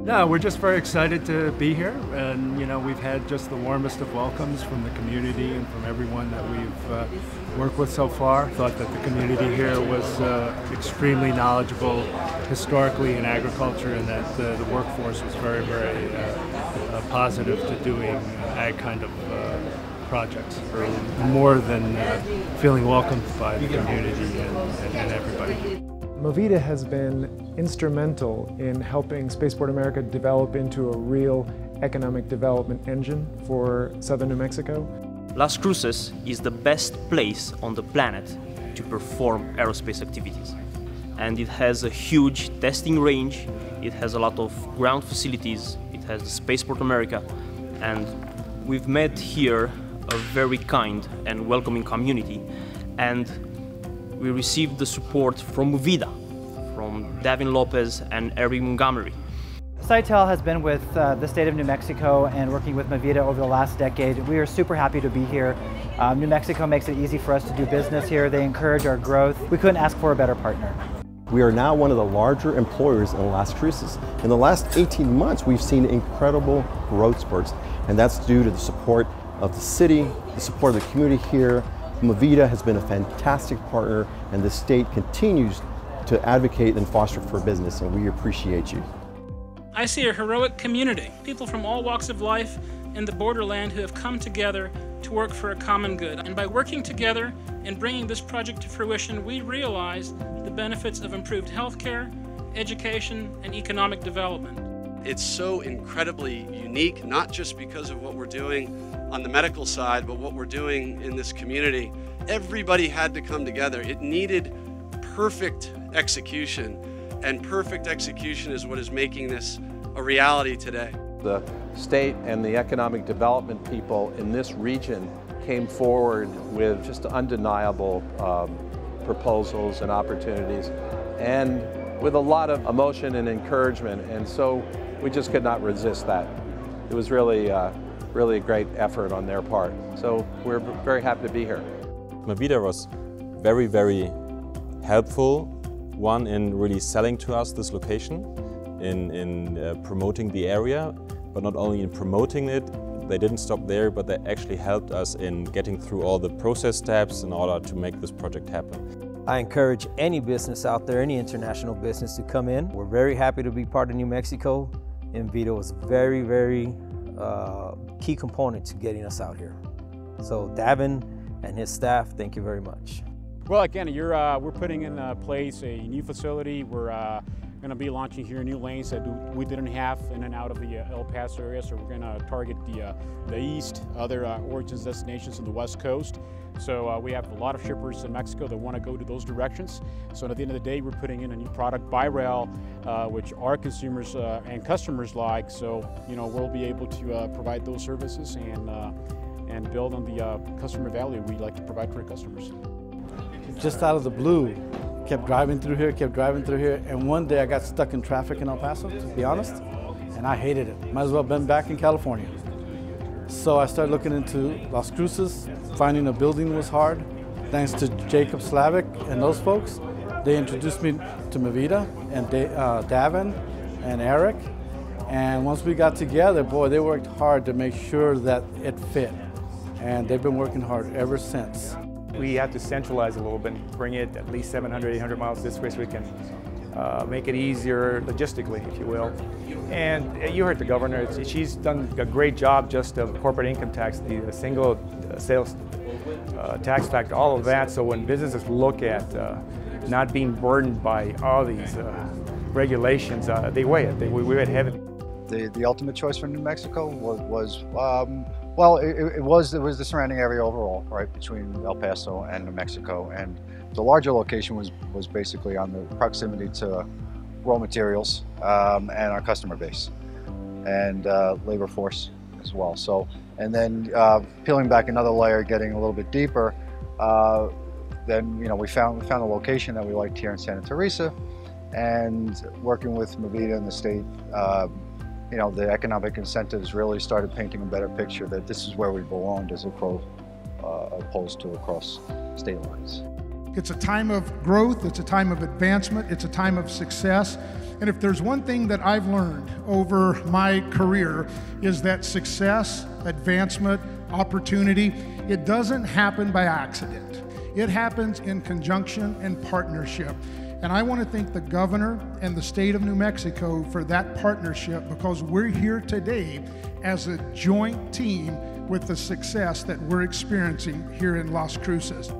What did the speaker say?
No, we're just very excited to be here, and we've had just the warmest of welcomes from the community and from everyone that we've worked with so far. Thought that the community here was extremely knowledgeable historically in agriculture, and that the workforce was very, very positive to doing ag kind of projects, more than feeling welcomed by the community and everybody. Movida has been instrumental in helping Spaceport America develop into a real economic development engine for southern New Mexico. Las Cruces is the best place on the planet to perform aerospace activities. And it has a huge testing range, it has a lot of ground facilities, it has the Spaceport America, and we've met here a very kind and welcoming community. And we received the support from Movida, from Davin Lopez and Eric Montgomery. Sitel has been with the state of New Mexico and working with Movida over the last decade. We are super happy to be here. New Mexico makes it easy for us to do business here. They encourage our growth. We couldn't ask for a better partner. We are now one of the larger employers in Las Cruces. In the last 18 months, we've seen incredible growth spurts, and that's due to the support of the city, the support of the community here. Movida has been a fantastic partner, and the state continues to advocate and foster for business, and we appreciate you. I see a heroic community, people from all walks of life in the borderland who have come together to work for a common good. And by working together and bringing this project to fruition, we realize the benefits of improved healthcare, education, and economic development. It's so incredibly unique, not just because of what we're doing on the medical side, but what we're doing in this community. Everybody had to come together. It needed perfect execution, and perfect execution is what is making this a reality today. The state and the economic development people in this region came forward with just undeniable proposals and opportunities, and with a lot of emotion and encouragement, and so we just could not resist that. It was really a great effort on their part. So we're very happy to be here. Movida was very, very helpful, one in really selling to us this location, in promoting the area, but not only in promoting it, they didn't stop there, but they actually helped us in getting through all the process steps in order to make this project happen. I encourage any business out there, any international business, to come in. We're very happy to be part of New Mexico, and Movida was very, very key component to getting us out here. So Davin and his staff, thank you very much. Well, again, we're putting in place a new facility. We're going to be launching here new lanes that we didn't have in and out of the El Paso area, so we're going to target the east, other origins destinations on the west coast. So we have a lot of shippers in Mexico that want to go to those directions. So at the end of the day, we're putting in a new product by rail, which our consumers and customers like. So we'll be able to provide those services and build on the customer value we like to provide for our customers. Just out of the blue, kept driving through here, and one day I got stuck in traffic in El Paso, to be honest, and I hated it. Might as well have been back in California. So I started looking into Las Cruces. Finding a building was hard. Thanks to Jacob Slavic and those folks, they introduced me to Movida and Davin and Eric. And once we got together, boy, they worked hard to make sure that it fit. And they've been working hard ever since. We have to centralize a little bit and bring it at least 700, 800 miles this way so we can make it easier logistically, if you will. And you heard the governor, she's done a great job just of corporate income tax, the single sales tax factor, all of that. So when businesses look at not being burdened by all these regulations, they weigh it, they weigh it heavily. The ultimate choice for New Mexico well, it was the surrounding area overall, right, between El Paso and New Mexico, and the larger location was basically on the proximity to raw materials and our customer base and labor force as well. So, and then peeling back another layer, getting a little bit deeper, then we found a location that we liked here in Santa Teresa, and working with Movida and the state. The economic incentives really started painting a better picture that this is where we belonged as opposed to across state lines. It's a time of growth, it's a time of advancement, it's a time of success. And if there's one thing that I've learned over my career is that success, advancement, opportunity, it doesn't happen by accident. It happens in conjunction and partnership. And I want to thank the governor and the state of New Mexico for that partnership, because we're here today as a joint team with the success that we're experiencing here in Las Cruces.